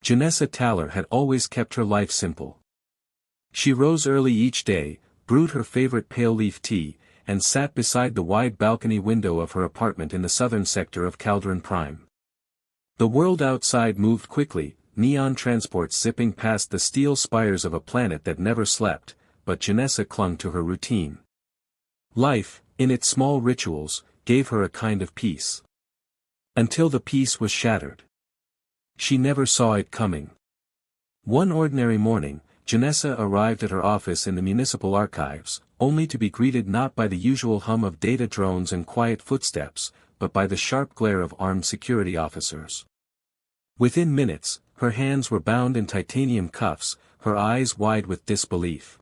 Janessa Talor had always kept her life simple. She rose early each day, brewed her favorite pale leaf tea, and sat beside the wide balcony window of her apartment in the southern sector of Caldron Prime. The world outside moved quickly, neon transports zipping past the steel spires of a planet that never slept, but Janessa clung to her routine. Life, in its small rituals, gave her a kind of peace. Until the peace was shattered. She never saw it coming. One ordinary morning, Janessa arrived at her office in the municipal archives, only to be greeted not by the usual hum of data drones and quiet footsteps, but by the sharp glare of armed security officers. Within minutes, her hands were bound in titanium cuffs, her eyes wide with disbelief.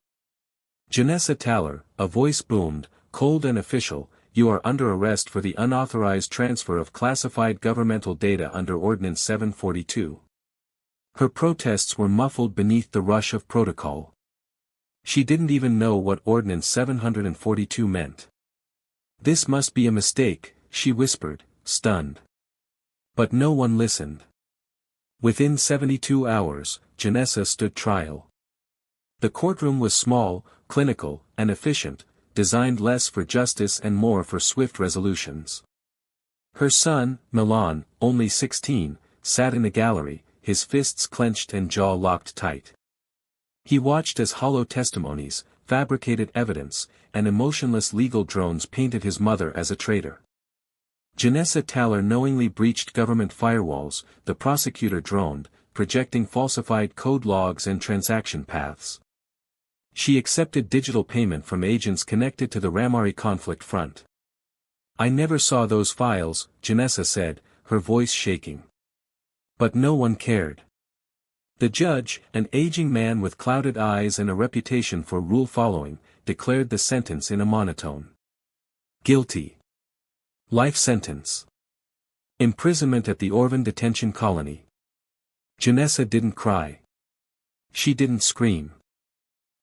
"Janessa Talor," a voice boomed, cold and official, "you are under arrest for the unauthorized transfer of classified governmental data under Ordinance 742. Her protests were muffled beneath the rush of protocol. She didn't even know what Ordinance 742 meant. "This must be a mistake," she whispered, stunned. But no one listened. Within 72 hours, Janessa stood trial. The courtroom was small, clinical, and efficient, designed less for justice and more for swift resolutions. Her son, Milan, only 16, sat in the gallery, his fists clenched and jaw locked tight. He watched as hollow testimonies, fabricated evidence, and emotionless legal drones painted his mother as a traitor. Janessa Talor knowingly breached government firewalls, the prosecutor droned, projecting falsified code logs and transaction paths. She accepted digital payment from agents connected to the Ramari conflict front. "I never saw those files," Janessa said, her voice shaking. But no one cared. The judge, an aging man with clouded eyes and a reputation for rule-following, declared the sentence in a monotone. "Guilty. Life sentence. Imprisonment at the Orvan detention colony." Janessa didn't cry. She didn't scream.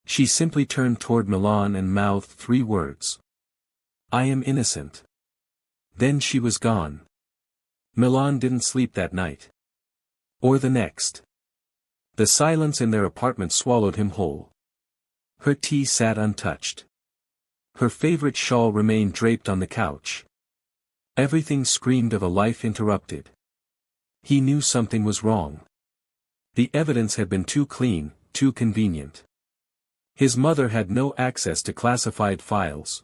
She simply turned toward Milan and mouthed 3 words. "I am innocent." Then she was gone. Milan didn't sleep that night. Or the next. The silence in their apartment swallowed him whole. Her tea sat untouched. Her favorite shawl remained draped on the couch. Everything screamed of a life interrupted. He knew something was wrong. The evidence had been too clean, too convenient. His mother had no access to classified files.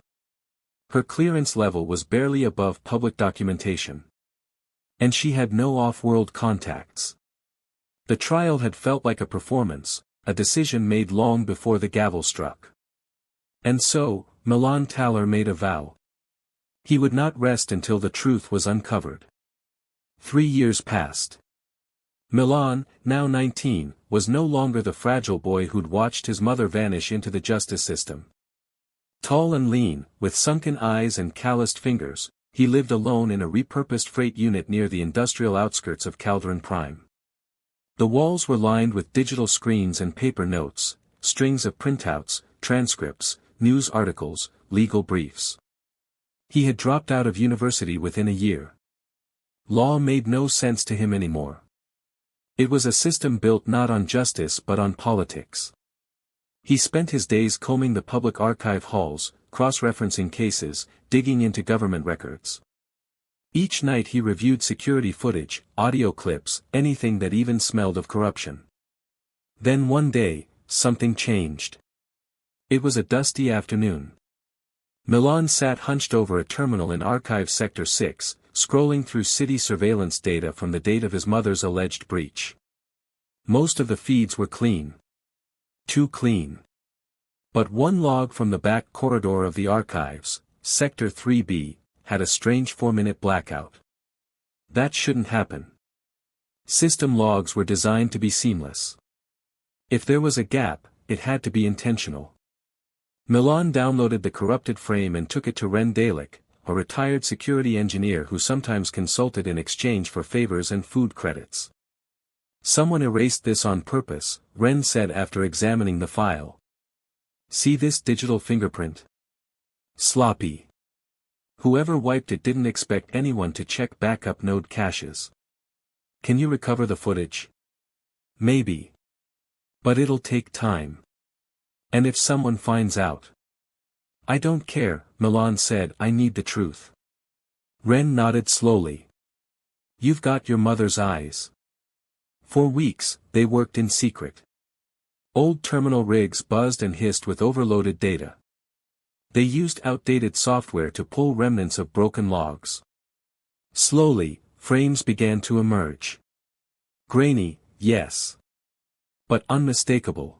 Her clearance level was barely above public documentation. And she had no off-world contacts. The trial had felt like a performance, a decision made long before the gavel struck. And so, Milan Talor made a vow. He would not rest until the truth was uncovered. 3 years passed. Milan, now 19, was no longer the fragile boy who'd watched his mother vanish into the justice system. Tall and lean, with sunken eyes and calloused fingers, he lived alone in a repurposed freight unit near the industrial outskirts of Caldron Prime. The walls were lined with digital screens and paper notes, strings of printouts, transcripts, news articles, legal briefs. He had dropped out of university within a year. Law made no sense to him anymore. It was a system built not on justice but on politics. He spent his days combing the public archive halls, cross-referencing cases, digging into government records. Each night he reviewed security footage, audio clips, anything that even smelled of corruption. Then one day, something changed. It was a dusty afternoon. Milan sat hunched over a terminal in Archive Sector 6, scrolling through city surveillance data from the date of his mother's alleged breach. Most of the feeds were clean. Too clean. But one log from the back corridor of the archives, Sector 3B, had a strange 4-minute blackout. That shouldn't happen. System logs were designed to be seamless. If there was a gap, it had to be intentional. Milan downloaded the corrupted frame and took it to Ren Dalek, a retired security engineer who sometimes consulted in exchange for favors and food credits. "Someone erased this on purpose," Ren said after examining the file. "See this digital fingerprint? Sloppy. Whoever wiped it didn't expect anyone to check backup node caches. Can you recover the footage?" Maybe. But it'll take time. And if someone finds out? I don't care, Milan said. I need the truth. Ren nodded slowly. You've got your mother's eyes. For weeks, they worked in secret. Old terminal rigs buzzed and hissed with overloaded data. They used outdated software to pull remnants of broken logs. Slowly, frames began to emerge. Grainy, yes. But unmistakable.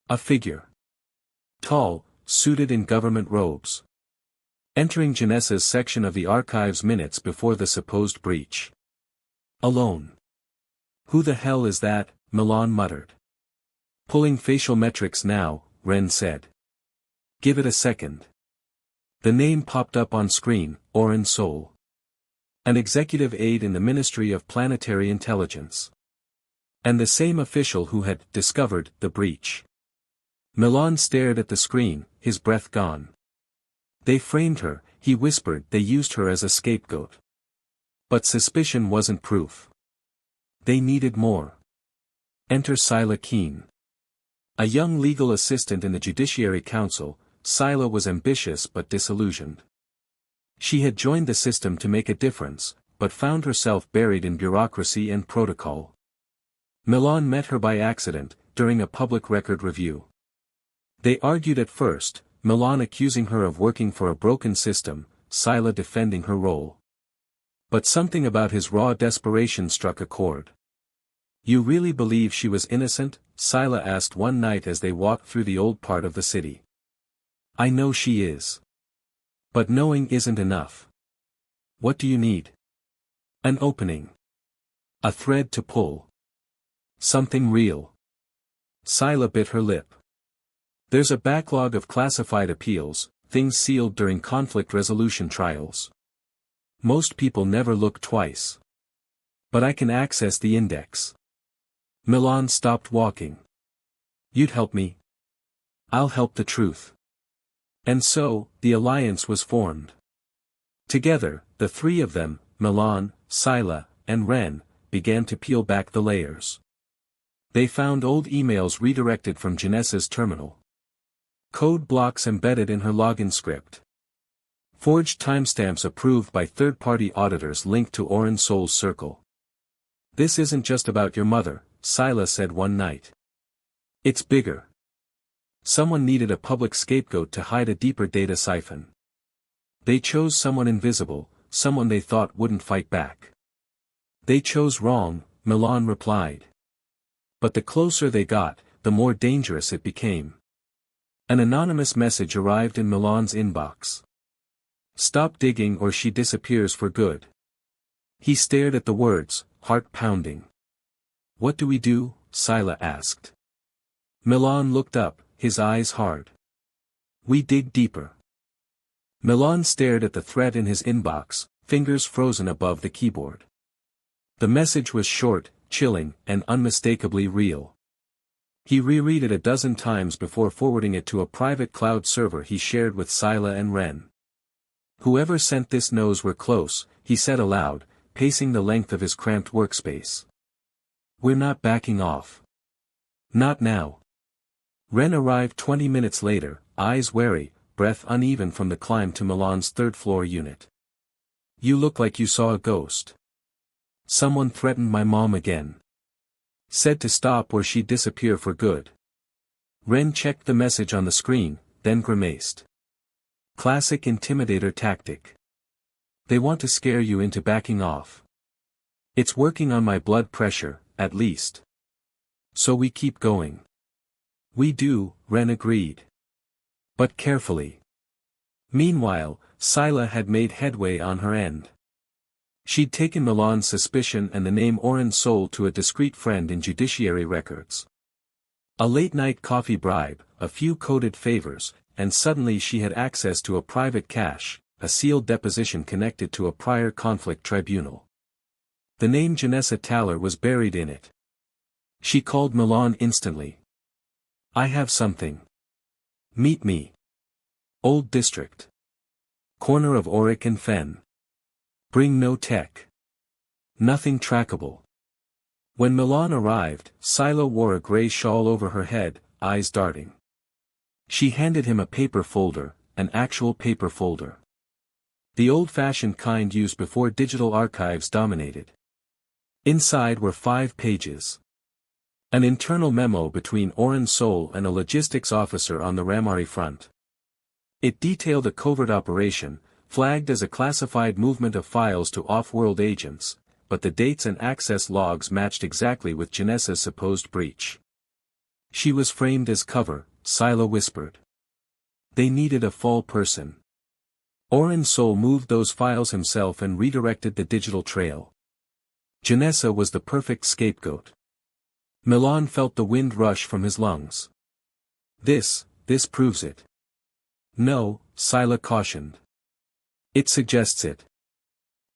A figure. Tall, suited in government robes. Entering Janessa's section of the archives minutes before the supposed breach. Alone. Who the hell is that? Milan muttered. Pulling facial metrics now, Ren said. Give it a second. The name popped up on screen, Oren Sol. An executive aide in the Ministry of Planetary Intelligence. And the same official who had discovered the breach. Milan stared at the screen, his breath gone. They framed her, he whispered. They used her as a scapegoat. But suspicion wasn't proof. They needed more. Enter Sila Keen. A young legal assistant in the Judiciary Council, Sila was ambitious but disillusioned. She had joined the system to make a difference, but found herself buried in bureaucracy and protocol. Milan met her by accident, during a public record review. They argued at first, Milan accusing her of working for a broken system, Sila defending her role. But something about his raw desperation struck a chord. You really believe she was innocent? Sila asked one night as they walked through the old part of the city. I know she is. But knowing isn't enough. What do you need? An opening. A thread to pull. Something real. Sila bit her lip. There's a backlog of classified appeals, things sealed during conflict resolution trials. Most people never look twice. But I can access the index. Milan stopped walking. You'd help me? I'll help the truth. And so, the alliance was formed. Together, the three of them, Milan, Sila, and Ren, began to peel back the layers. They found old emails redirected from Janessa's terminal. Code blocks embedded in her login script. Forged timestamps approved by third-party auditors linked to Oren Sol's circle. This isn't just about your mother, Sila said one night. It's bigger. Someone needed a public scapegoat to hide a deeper data siphon. They chose someone invisible, someone they thought wouldn't fight back. They chose wrong, Milan replied. But the closer they got, the more dangerous it became. An anonymous message arrived in Milan's inbox. Stop digging or she disappears for good. He stared at the words, heart pounding. What do we do? Sila asked. Milan looked up, his eyes hard. We dig deeper. Milan stared at the thread in his inbox, fingers frozen above the keyboard. The message was short, chilling, and unmistakably real. He reread it a dozen times before forwarding it to a private cloud server he shared with Sila and Ren. Whoever sent this knows we're close, he said aloud, pacing the length of his cramped workspace. We're not backing off. Not now. Ren arrived 20 minutes later, eyes wary, breath uneven from the climb to Milan's third-floor unit. You look like you saw a ghost. Someone threatened my mom again. Said to stop or she'd disappear for good. Ren checked the message on the screen, then grimaced. Classic intimidator tactic. They want to scare you into backing off. It's working on my blood pressure, at least. So we keep going. We do, Ren agreed. But carefully. Meanwhile, Sila had made headway on her end. She'd taken Milan's suspicion and the name Oren Sol to a discreet friend in judiciary records. A late-night coffee bribe, a few coded favors, and suddenly she had access to a private cache, a sealed deposition connected to a prior conflict tribunal. The name Janessa Talor was buried in it. She called Milan instantly. I have something. Meet me. Old District. Corner of Auric and Fen. Bring no tech. Nothing trackable. When Milan arrived, Scylla wore a gray shawl over her head, eyes darting. She handed him a paper folder, an actual paper folder. The old-fashioned kind used before digital archives dominated. Inside were 5 pages. An internal memo between Oren Sol and a logistics officer on the Ramari front. It detailed a covert operation, flagged as a classified movement of files to off-world agents, but the dates and access logs matched exactly with Janessa's supposed breach. She was framed as cover, Scylla whispered. They needed a fall person. Oren Sol moved those files himself and redirected the digital trail. Janessa was the perfect scapegoat. Milan felt the wind rush from his lungs. This proves it. No, Scylla cautioned. It suggests it.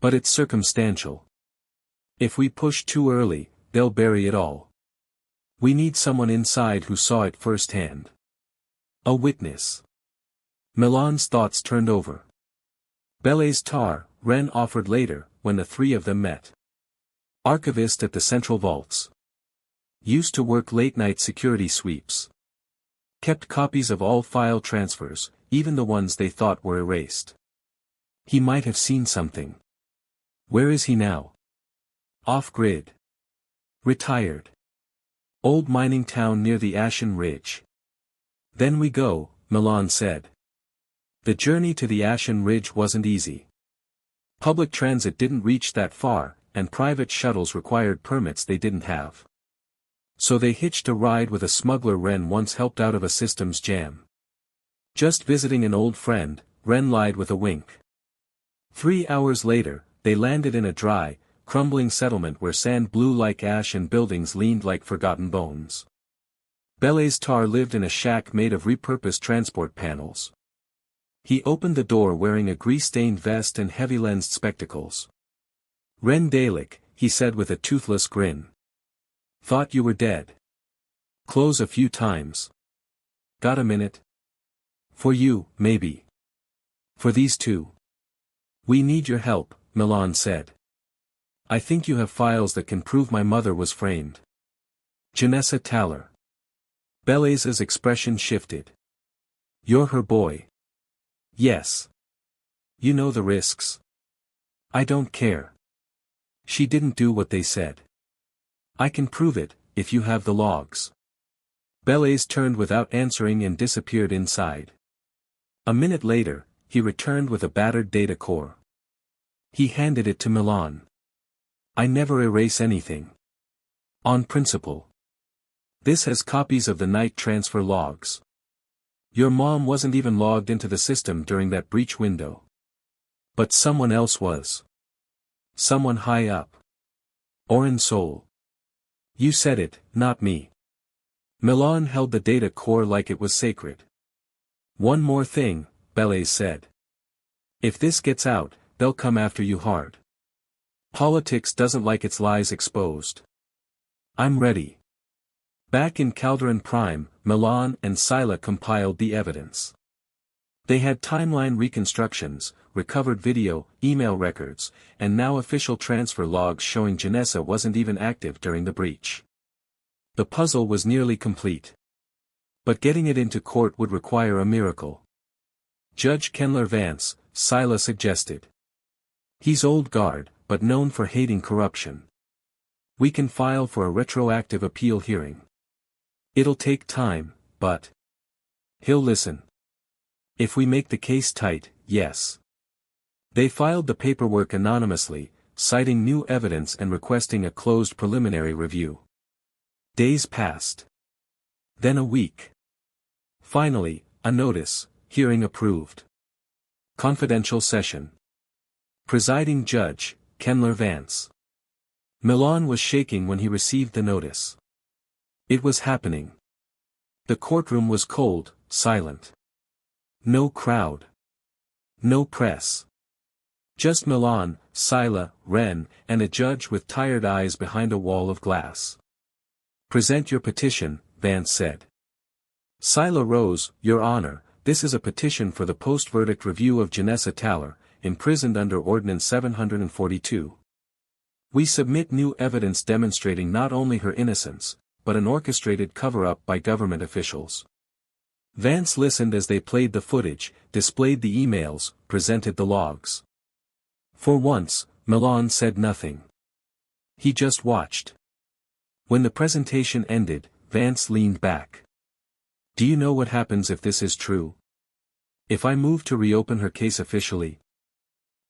But it's circumstantial. If we push too early, they'll bury it all. We need someone inside who saw it firsthand. A witness. Milan's thoughts turned over. Bele's tar, Ren offered later, when the 3 of them met. Archivist at the central vaults. Used to work late-night security sweeps. Kept copies of all file transfers, even the ones they thought were erased. He might have seen something. Where is he now? Off-grid. Retired. Old mining town near the Ashen Ridge. Then we go, Milan said. The journey to the Ashen Ridge wasn't easy. Public transit didn't reach that far, and private shuttles required permits they didn't have. So they hitched a ride with a smuggler Ren once helped out of a systems jam. Just visiting an old friend, Ren lied with a wink. 3 hours later, they landed in a dry, crumbling settlement where sand blew like ash and buildings leaned like forgotten bones. Bele's tar lived in a shack made of repurposed transport panels. He opened the door wearing a grease-stained vest and heavy-lensed spectacles. Ren Dalek, he said with a toothless grin. Thought you were dead. Close a few times. Got a minute? For you, maybe. For these 2. We need your help, Milan said. I think you have files that can prove my mother was framed. Janessa Talor. Bele's expression shifted. You're her boy. Yes. You know the risks. I don't care. She didn't do what they said. I can prove it, if you have the logs. Bele's turned without answering and disappeared inside. A minute later, he returned with a battered data core. He handed it to Milan. I never erase anything. On principle. This has copies of the night transfer logs. Your mom wasn't even logged into the system during that breach window. But someone else was. Someone high up. Oren Sol. You said it, not me. Milan held the data core like it was sacred. One more thing, Bele said. If this gets out, they'll come after you hard. Politics doesn't like its lies exposed. I'm ready. Back in Calderon Prime, Milan and Scylla compiled the evidence. They had timeline reconstructions, recovered video, email records, and now official transfer logs showing Janessa wasn't even active during the breach. The puzzle was nearly complete. But getting it into court would require a miracle. Judge Kenler Vance, Scylla suggested. He's old guard, but known for hating corruption. We can file for a retroactive appeal hearing. It'll take time, but he'll listen. If we make the case tight, yes. They filed the paperwork anonymously, citing new evidence and requesting a closed preliminary review. Days passed. Then a week. Finally, a notice, hearing approved. Confidential session. Presiding judge, Kenler Vance. Milan was shaking when he received the notice. It was happening. The courtroom was cold, silent. No crowd. No press. Just Milan, Scylla, Ren, and a judge with tired eyes behind a wall of glass. Present your petition, Vance said. Scylla rose, Your Honor, this is a petition for the post-verdict review of Janessa Talor, imprisoned under Ordinance 742. We submit new evidence demonstrating not only her innocence, but an orchestrated cover-up by government officials. Vance listened as they played the footage, displayed the emails, presented the logs. For once, Milan said nothing. He just watched. When the presentation ended, Vance leaned back. Do you know what happens if this is true? If I move to reopen her case officially?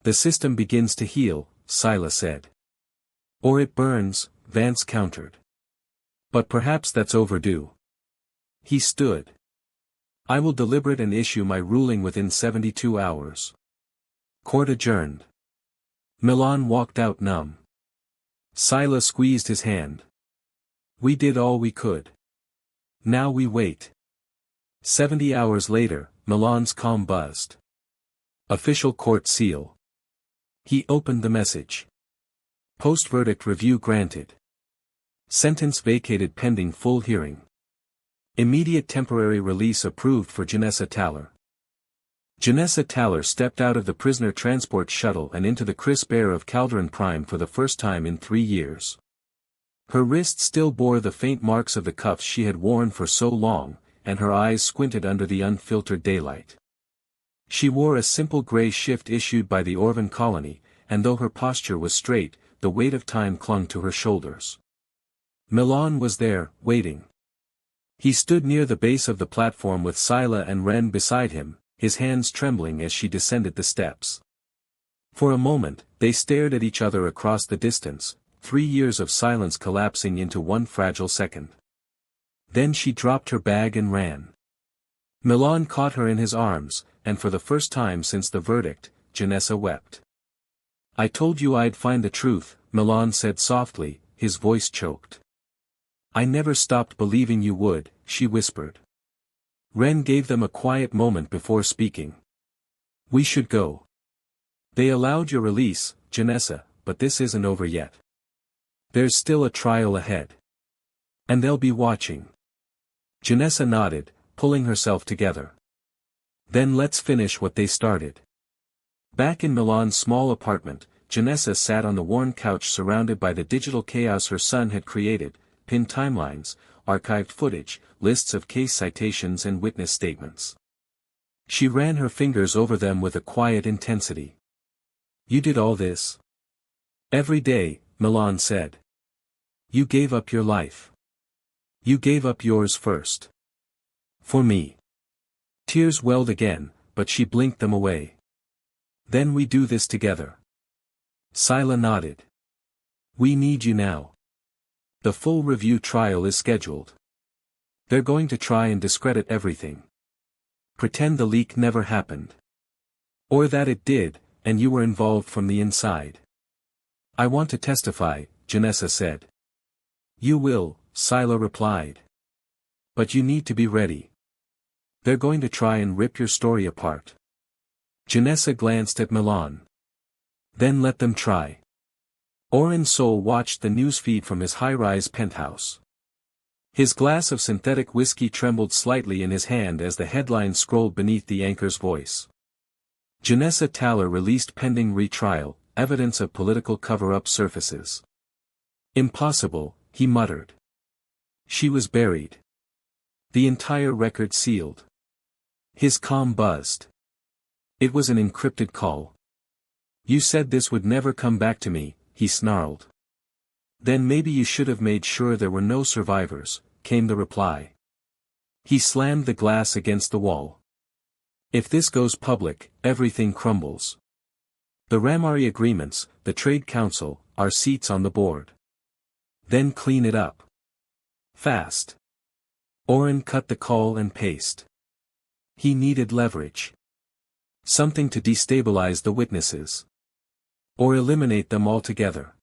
The system begins to heal, Sila said. Or it burns, Vance countered. But perhaps that's overdue. He stood. I will deliberate and issue my ruling within 72 hours. Court adjourned. Milan walked out numb. Sila squeezed his hand. We did all we could. Now we wait. 70 hours later, Milan's calm buzzed. Official court seal. He opened the message. Post-verdict review granted. Sentence vacated pending full hearing. Immediate temporary release approved for Janessa Talor. Janessa Talor stepped out of the prisoner transport shuttle and into the crisp air of Calderon Prime for the first time in 3 years. Her wrist still bore the faint marks of the cuffs she had worn for so long, and her eyes squinted under the unfiltered daylight. She wore a simple gray shift issued by the Orvan colony, and though her posture was straight, the weight of time clung to her shoulders. Milan was there, waiting. He stood near the base of the platform with Sila and Ren beside him, his hands trembling as she descended the steps. For a moment, they stared at each other across the distance, 3 years of silence collapsing into one fragile second. Then she dropped her bag and ran. Milan caught her in his arms, and for the first time since the verdict, Janessa wept. I told you I'd find the truth, Milan said softly, his voice choked. I never stopped believing you would, she whispered. Ren gave them a quiet moment before speaking. We should go. They allowed your release, Janessa, but this isn't over yet. There's still a trial ahead. And they'll be watching. Janessa nodded, pulling herself together. Then let's finish what they started. Back in Milan's small apartment, Janessa sat on the worn couch surrounded by the digital chaos her son had created, pinned timelines, archived footage, lists of case citations and witness statements. She ran her fingers over them with a quiet intensity. You did all this? Every day, Milan said. You gave up your life. You gave up yours first. For me. Tears welled again, but she blinked them away. Then we do this together. Sila nodded. We need you now. The full review trial is scheduled. They're going to try and discredit everything. Pretend the leak never happened. Or that it did, and you were involved from the inside. I want to testify, Janessa said. You will, Sila replied. But you need to be ready. They're going to try and rip your story apart. Janessa glanced at Milan. Then let them try. Oren Sol watched the newsfeed from his high-rise penthouse. His glass of synthetic whiskey trembled slightly in his hand as the headline scrolled beneath the anchor's voice. Janessa Talor released pending retrial, evidence of political cover-up surfaces. Impossible, he muttered. She was buried. The entire record sealed. His comm buzzed. It was an encrypted call. You said this would never come back to me, he snarled. Then maybe you should have made sure there were no survivors, came the reply. He slammed the glass against the wall. If this goes public, everything crumbles. The Ramari agreements, the Trade Council, our seats on the board. Then clean it up. Fast. Oren cut the call and paste. He needed leverage. Something to destabilize the witnesses. Or eliminate them altogether.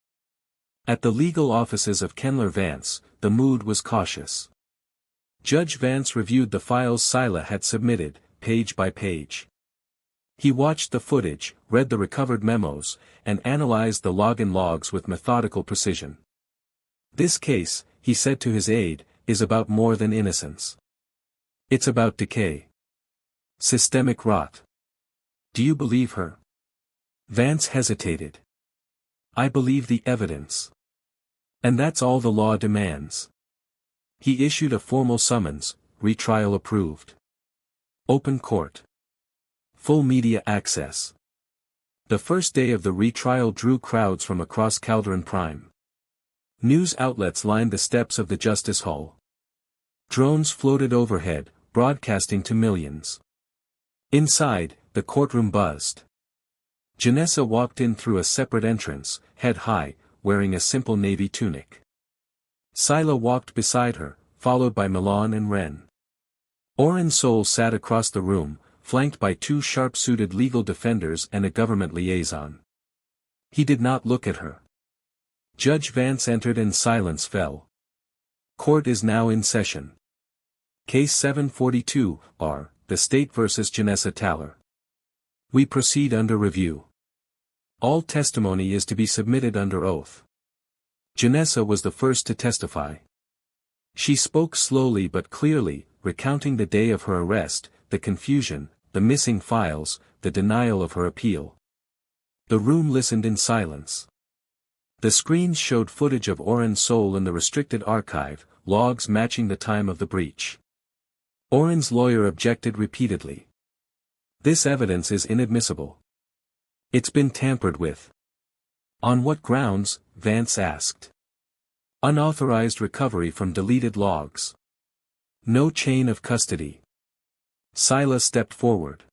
At the legal offices of Kenler Vance, the mood was cautious. Judge Vance reviewed the files Sila had submitted, page by page. He watched the footage, read the recovered memos, and analyzed the login logs with methodical precision. This case, he said to his aide, is about more than innocence. It's about decay. Systemic rot. Do you believe her? Vance hesitated. I believe the evidence. And that's all the law demands. He issued a formal summons, retrial approved. Open court. Full media access. The first day of the retrial drew crowds from across Calderon Prime. News outlets lined the steps of the Justice Hall. Drones floated overhead, broadcasting to millions. Inside, the courtroom buzzed. Janessa walked in through a separate entrance, head high, wearing a simple navy tunic. Scylla walked beside her, followed by Milan and Ren. Oren Sol sat across the room, flanked by two sharp-suited legal defenders and a government liaison. He did not look at her. Judge Vance entered and silence fell. Court is now in session. Case 742, R. The State vs. Janessa Talor. We proceed under review. All testimony is to be submitted under oath. Janessa was the first to testify. She spoke slowly but clearly, recounting the day of her arrest, the confusion, the missing files, the denial of her appeal. The room listened in silence. The screens showed footage of Oren Sol in the restricted archive, logs matching the time of the breach. Oren's lawyer objected repeatedly. This evidence is inadmissible. It's been tampered with. On what grounds? Vance asked. Unauthorized recovery from deleted logs. No chain of custody. Scylla stepped forward.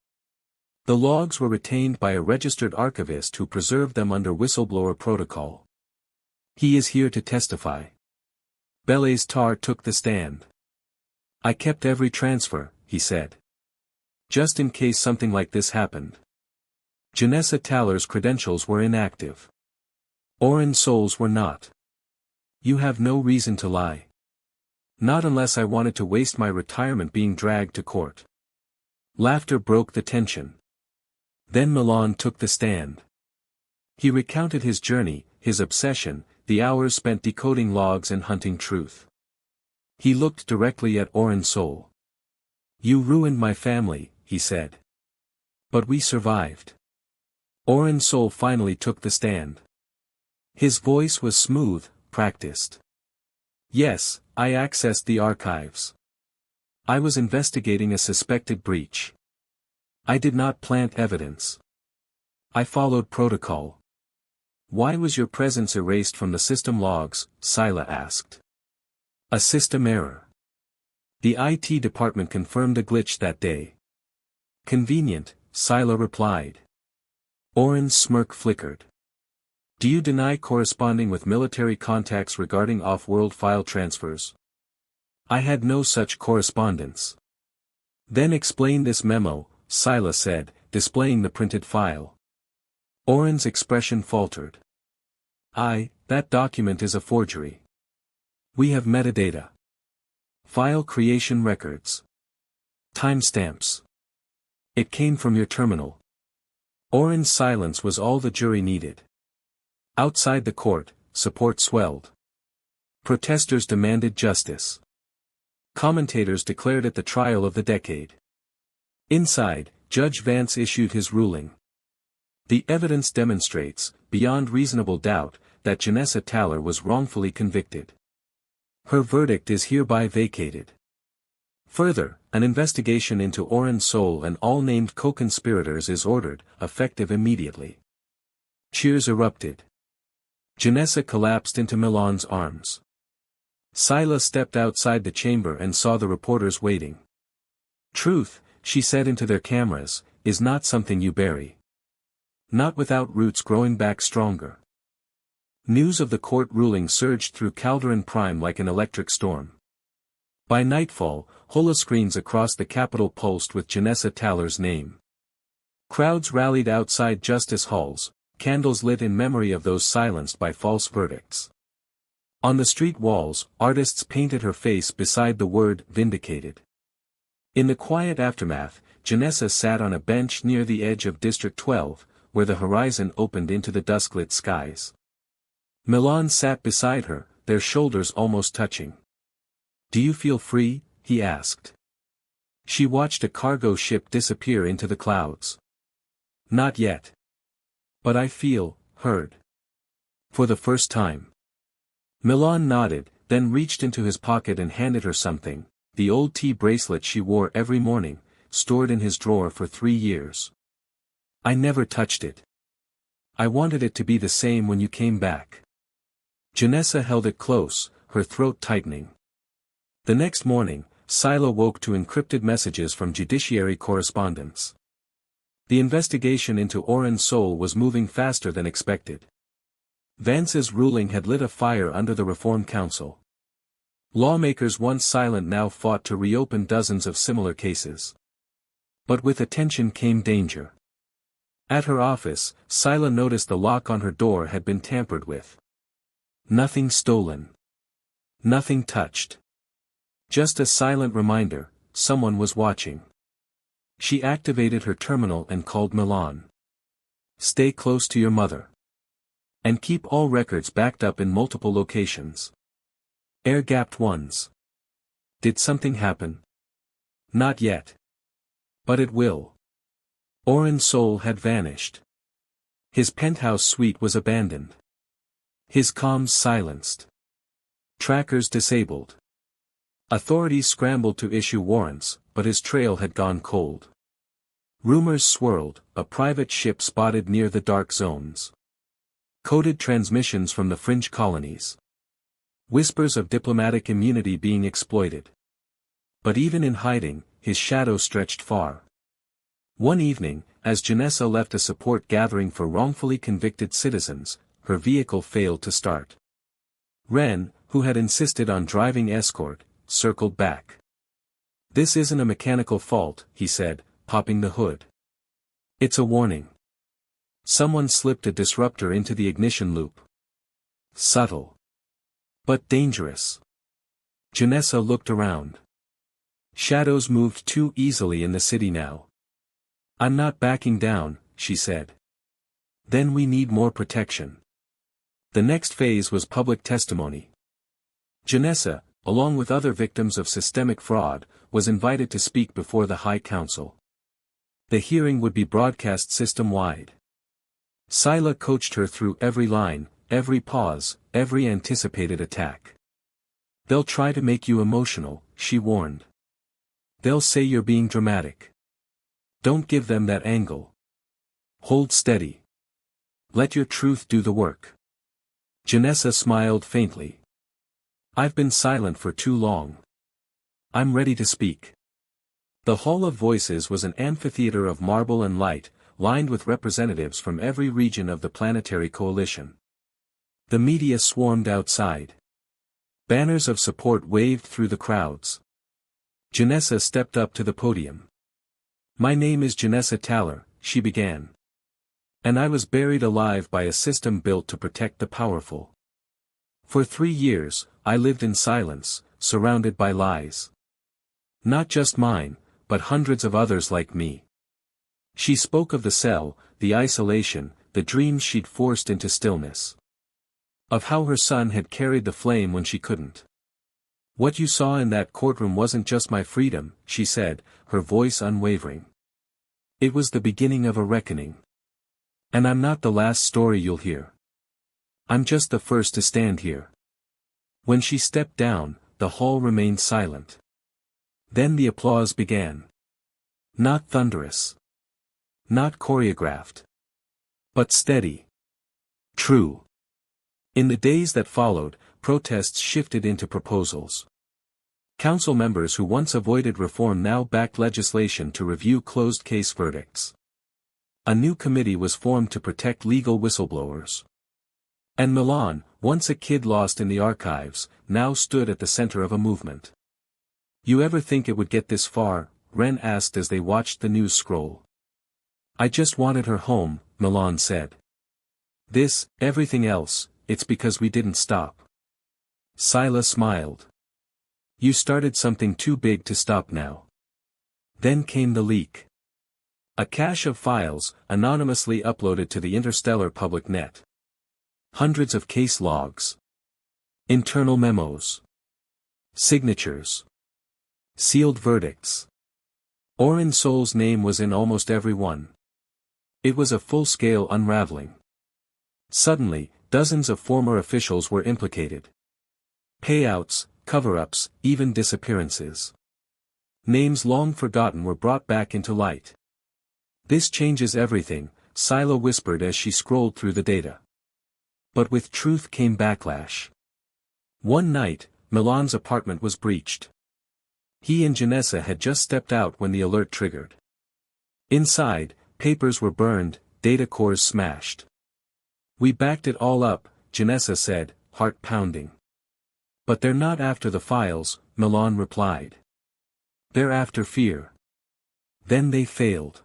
The logs were retained by a registered archivist who preserved them under whistleblower protocol. He is here to testify. Belaise Tar took the stand. I kept every transfer, he said. Just in case something like this happened. Janessa Talor's credentials were inactive. Oren Sol's were not. You have no reason to lie. Not unless I wanted to waste my retirement being dragged to court. Laughter broke the tension. Then Milan took the stand. He recounted his journey, his obsession, the hours spent decoding logs and hunting truth. He looked directly at Oren Sol. You ruined my family, he said. But we survived. Oren Sol finally took the stand. His voice was smooth, practiced. Yes, I accessed the archives. I was investigating a suspected breach. I did not plant evidence. I followed protocol. Why was your presence erased from the system logs? Scylla asked. A system error. The IT department confirmed a glitch that day. Convenient, Scylla replied. Oren's smirk flickered. Do you deny corresponding with military contacts regarding off-world file transfers? I had no such correspondence. Then explain this memo, Scylla said, displaying the printed file. Oren's expression faltered. That document is a forgery. We have metadata. File creation records. Timestamps. It came from your terminal. Oren's silence was all the jury needed. Outside the court, support swelled. Protesters demanded justice. Commentators declared it the trial of the decade. Inside, Judge Vance issued his ruling. The evidence demonstrates, beyond reasonable doubt, that Janessa Talor was wrongfully convicted. Her verdict is hereby vacated. Further, an investigation into Oren Sol and all named co-conspirators is ordered, effective immediately. Cheers erupted. Janessa collapsed into Milan's arms. Scylla stepped outside the chamber and saw the reporters waiting. Truth, she said into their cameras, is not something you bury. Not without roots growing back stronger. News of the court ruling surged through Calderon Prime like an electric storm. By nightfall, holoscreens across the Capitol pulsed with Janessa Talor's name. Crowds rallied outside justice halls, candles lit in memory of those silenced by false verdicts. On the street walls, artists painted her face beside the word vindicated. In the quiet aftermath, Janessa sat on a bench near the edge of District 12, where the horizon opened into the dusklit skies. Milan sat beside her, their shoulders almost touching. Do you feel free? He asked. She watched a cargo ship disappear into the clouds. Not yet. But I feel heard. For the first time. Milan nodded, then reached into his pocket and handed her something, the old tea bracelet she wore every morning, stored in his drawer for 3 years. I never touched it. I wanted it to be the same when you came back. Janessa held it close, her throat tightening. The next morning, Sila woke to encrypted messages from judiciary correspondents. The investigation into Oren's soul was moving faster than expected. Vance's ruling had lit a fire under the Reform Council. Lawmakers once silent now fought to reopen dozens of similar cases. But with attention came danger. At her office, Sila noticed the lock on her door had been tampered with. Nothing stolen. Nothing touched. Just a silent reminder, someone was watching. She activated her terminal and called Milan. Stay close to your mother. And keep all records backed up in multiple locations. Air-gapped ones. Did something happen? Not yet. But it will. Oren's soul had vanished. His penthouse suite was abandoned. His comms silenced. Trackers disabled. Authorities scrambled to issue warrants, but his trail had gone cold. Rumors swirled, a private ship spotted near the dark zones. Coded transmissions from the fringe colonies. Whispers of diplomatic immunity being exploited. But even in hiding, his shadow stretched far. One evening, as Janessa left a support gathering for wrongfully convicted citizens, her vehicle failed to start. Ren, who had insisted on driving escort, circled back. This isn't a mechanical fault, he said, popping the hood. It's a warning. Someone slipped a disruptor into the ignition loop. Subtle. But dangerous. Janessa looked around. Shadows moved too easily in the city now. I'm not backing down, she said. Then we need more protection. The next phase was public testimony. Janessa, along with other victims of systemic fraud, was invited to speak before the High Council. The hearing would be broadcast system-wide. Sila coached her through every line, every pause, every anticipated attack. They'll try to make you emotional, she warned. They'll say you're being dramatic. Don't give them that angle. Hold steady. Let your truth do the work. Janessa smiled faintly. I've been silent for too long. I'm ready to speak. The Hall of Voices was an amphitheater of marble and light, lined with representatives from every region of the planetary coalition. The media swarmed outside. Banners of support waved through the crowds. Janessa stepped up to the podium. My name is Janessa Talor, she began. And I was buried alive by a system built to protect the powerful. For 3 years, I lived in silence, surrounded by lies. Not just mine, but hundreds of others like me. She spoke of the cell, the isolation, the dreams she'd forced into stillness. Of how her son had carried the flame when she couldn't. What you saw in that courtroom wasn't just my freedom, she said, her voice unwavering. It was the beginning of a reckoning. And I'm not the last story you'll hear. I'm just the first to stand here. When she stepped down, the hall remained silent. Then the applause began. Not thunderous. Not choreographed. But steady. True. In the days that followed, protests shifted into proposals. Council members who once avoided reform now backed legislation to review closed case verdicts. A new committee was formed to protect legal whistleblowers. And Milan, once a kid lost in the archives, now stood at the center of a movement. You ever think it would get this far? Ren asked as they watched the news scroll. I just wanted her home, Milan said. This, everything else, it's because we didn't stop. Sila smiled. You started something too big to stop now. Then came the leak. A cache of files, anonymously uploaded to the interstellar public net. Hundreds of case logs. Internal memos. Signatures. Sealed verdicts. Oren Soul's name was in almost every one. It was a full-scale unraveling. Suddenly, dozens of former officials were implicated. Payouts, cover-ups, even disappearances. Names long forgotten were brought back into light. "This changes everything," Scylla whispered as she scrolled through the data. But with truth came backlash. One night, Milan's apartment was breached. He and Janessa had just stepped out when the alert triggered. Inside, papers were burned, data cores smashed. "We backed it all up," Janessa said, heart pounding. "But they're not after the files," Milan replied. "They're after fear." Then they failed.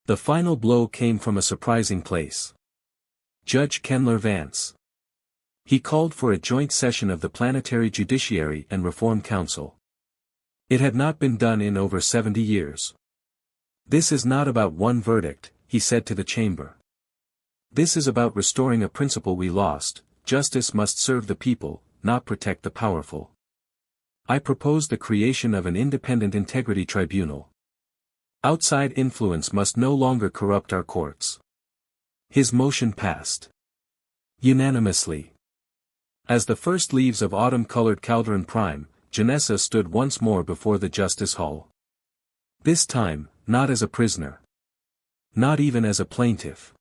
The final blow came from a surprising place. Judge Kenler Vance. He called for a joint session of the Planetary Judiciary and Reform Council. It had not been done in over 70 years. "This is not about one verdict," he said to the chamber. "This is about restoring a principle we lost: justice must serve the people, not protect the powerful. I propose the creation of an independent integrity tribunal. Outside influence must no longer corrupt our courts." His motion passed unanimously. As the first leaves of autumn colored Calderon Prime, Janessa stood once more before the Justice Hall. This time, not as a prisoner. Not even as a plaintiff.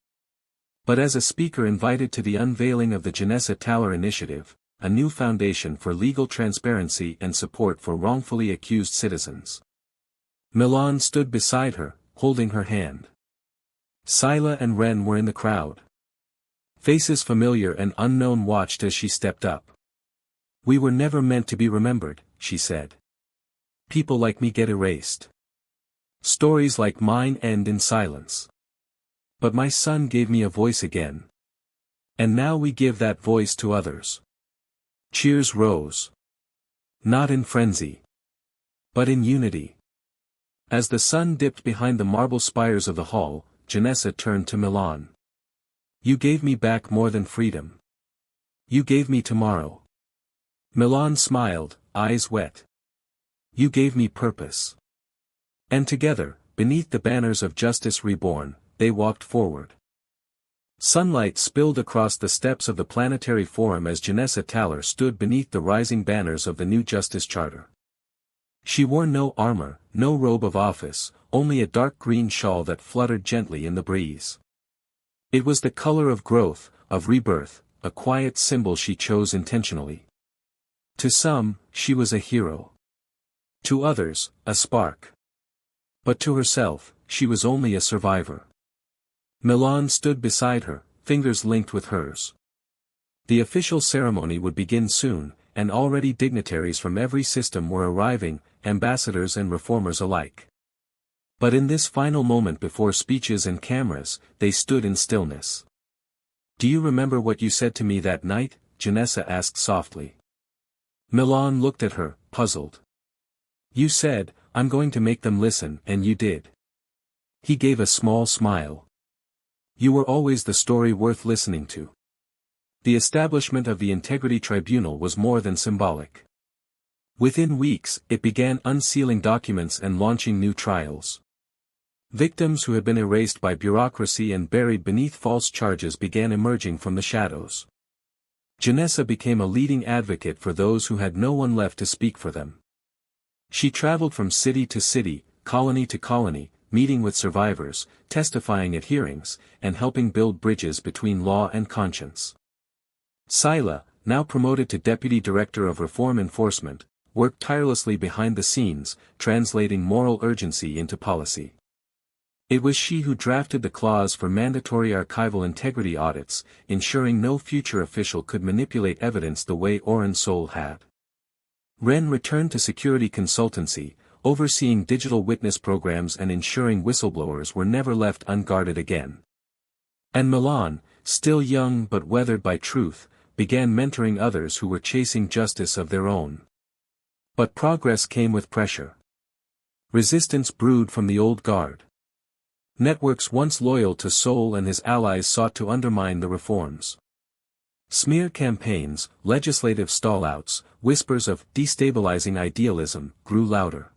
But as a speaker invited to the unveiling of the Janessa Talor Initiative, a new foundation for legal transparency and support for wrongfully accused citizens. Milan stood beside her, holding her hand. Scylla and Ren were in the crowd. Faces familiar and unknown watched as she stepped up. "We were never meant to be remembered," she said. "People like me get erased. Stories like mine end in silence. But my son gave me a voice again. And now we give that voice to others." Cheers rose. Not in frenzy. But in unity. As the sun dipped behind the marble spires of the hall, Janessa turned to Milan. "You gave me back more than freedom. You gave me tomorrow." Milan smiled, eyes wet. "You gave me purpose." And together, beneath the banners of Justice Reborn, they walked forward. Sunlight spilled across the steps of the Planetary Forum as Janessa Talor stood beneath the rising banners of the new Justice Charter. She wore no armor, no robe of office, only a dark green shawl that fluttered gently in the breeze. It was the color of growth, of rebirth, a quiet symbol she chose intentionally. To some, she was a hero. To others, a spark. But to herself, she was only a survivor. Milan stood beside her, fingers linked with hers. The official ceremony would begin soon, and already dignitaries from every system were arriving, ambassadors and reformers alike. But in this final moment before speeches and cameras, they stood in stillness. "Do you remember what you said to me that night?" Janessa asked softly. Milan looked at her, puzzled. "You said, 'I'm going to make them listen,' and you did." He gave a small smile. "You were always the story worth listening to." The establishment of the Integrity Tribunal was more than symbolic. Within weeks, it began unsealing documents and launching new trials. Victims who had been erased by bureaucracy and buried beneath false charges began emerging from the shadows. Janessa became a leading advocate for those who had no one left to speak for them. She traveled from city to city, colony to colony, meeting with survivors, testifying at hearings, and helping build bridges between law and conscience. Scylla, now promoted to Deputy Director of Reform Enforcement, worked tirelessly behind the scenes, translating moral urgency into policy. It was she who drafted the clause for mandatory archival integrity audits, ensuring no future official could manipulate evidence the way Oren Sol had. Ren returned to security consultancy, overseeing digital witness programs and ensuring whistleblowers were never left unguarded again. And Milan, still young but weathered by truth, began mentoring others who were chasing justice of their own. But progress came with pressure. Resistance brewed from the old guard. Networks once loyal to Sol and his allies sought to undermine the reforms. Smear campaigns, legislative stallouts, whispers of destabilizing idealism grew louder.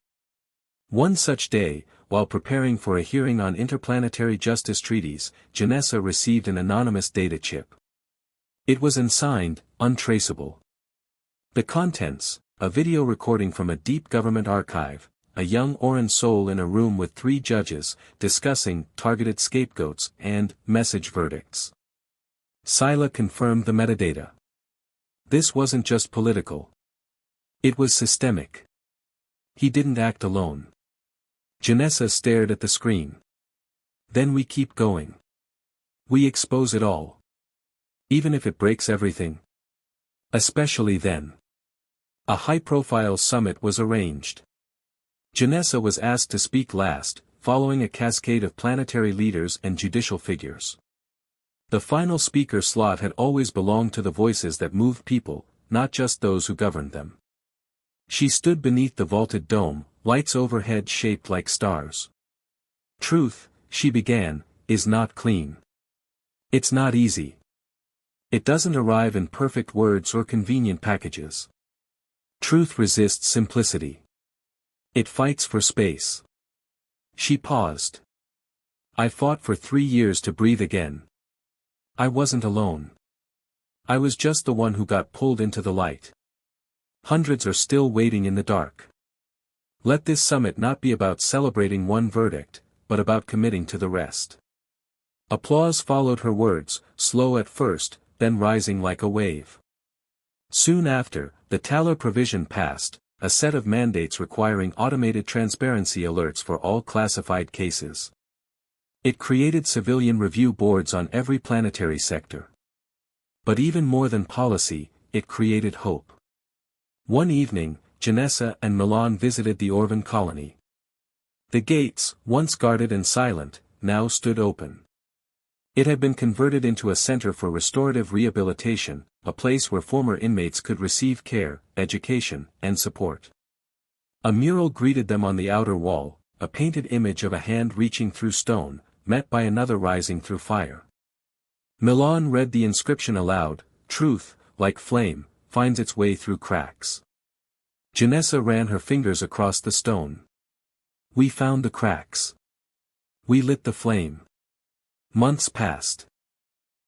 One such day, while preparing for a hearing on interplanetary justice treaties, Janessa received an anonymous data chip. It was unsigned, untraceable. The contents: a video recording from a deep government archive, a young Oran soul in a room with 3 judges, discussing targeted scapegoats and message verdicts. Sila confirmed the metadata. This wasn't just political. It was systemic. He didn't act alone. Janessa stared at the screen. Then we keep going. We expose it all. Even if it breaks everything. Especially then. A high-profile summit was arranged. Janessa was asked to speak last, following a cascade of planetary leaders and judicial figures. The final speaker slot had always belonged to the voices that moved people, not just those who governed them. She stood beneath the vaulted dome, lights overhead shaped like stars. Truth, she began, is not clean. It's not easy. It doesn't arrive in perfect words or convenient packages. Truth resists simplicity. It fights for space. She paused. I fought for 3 years to breathe again. I wasn't alone. I was just the one who got pulled into the light. Hundreds are still waiting in the dark. Let this summit not be about celebrating one verdict, but about committing to the rest. Applause followed her words, slow at first, then rising like a wave. Soon after, the Talor provision passed, a set of mandates requiring automated transparency alerts for all classified cases. It created civilian review boards on every planetary sector. But even more than policy, it created hope. One evening, Janessa and Milan visited the Orvan colony. The gates, once guarded and silent, now stood open. It had been converted into a center for restorative rehabilitation, a place where former inmates could receive care, education, and support. A mural greeted them on the outer wall, a painted image of a hand reaching through stone, met by another rising through fire. Milan read the inscription aloud: "Truth, like flame, finds its way through cracks." Janessa ran her fingers across the stone. We found the cracks. We lit the flame. Months passed.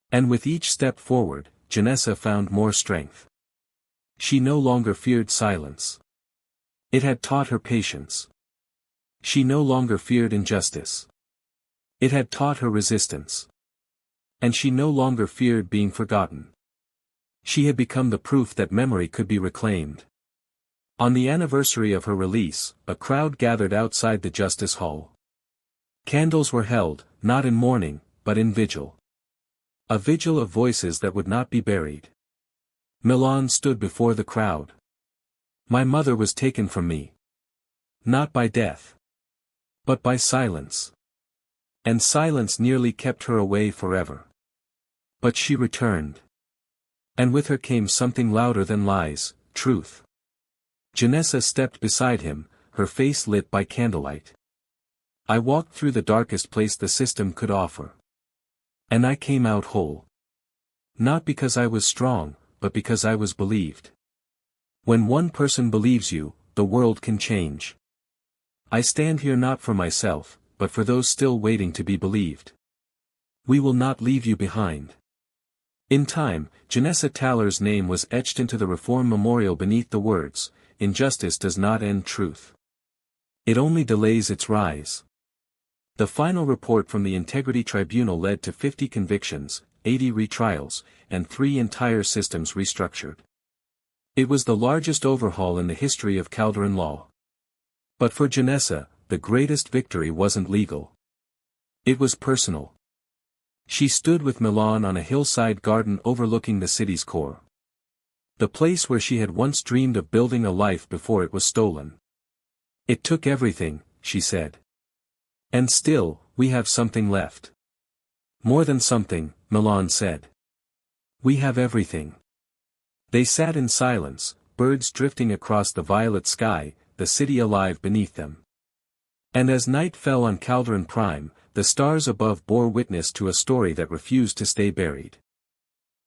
And with each step forward, Janessa found more strength. She no longer feared silence. It had taught her patience. She no longer feared injustice. It had taught her resistance. And she no longer feared being forgotten. She had become the proof that memory could be reclaimed. On the anniversary of her release, a crowd gathered outside the Justice Hall. Candles were held, not in mourning, but in vigil. A vigil of voices that would not be buried. Milan stood before the crowd. My mother was taken from me. Not by death. But by silence. And silence nearly kept her away forever. But she returned. And with her came something louder than lies, truth. Janessa stepped beside him, her face lit by candlelight. I walked through the darkest place the system could offer. And I came out whole. Not because I was strong, but because I was believed. When one person believes you, the world can change. I stand here not for myself, but for those still waiting to be believed. We will not leave you behind. In time, Janessa Talor's name was etched into the Reform Memorial beneath the words, "Injustice does not end truth. It only delays its rise." The final report from the Integrity Tribunal led to 50 convictions, 80 retrials, and 3 entire systems restructured. It was the largest overhaul in the history of Calderon law. But for Janessa, the greatest victory wasn't legal. It was personal. She stood with Milan on a hillside garden overlooking the city's core. The place where she had once dreamed of building a life before it was stolen. It took everything, she said. And still, we have something left. More than something, Milan said. We have everything. They sat in silence, birds drifting across the violet sky, the city alive beneath them. And as night fell on Calderon Prime, the stars above bore witness to a story that refused to stay buried.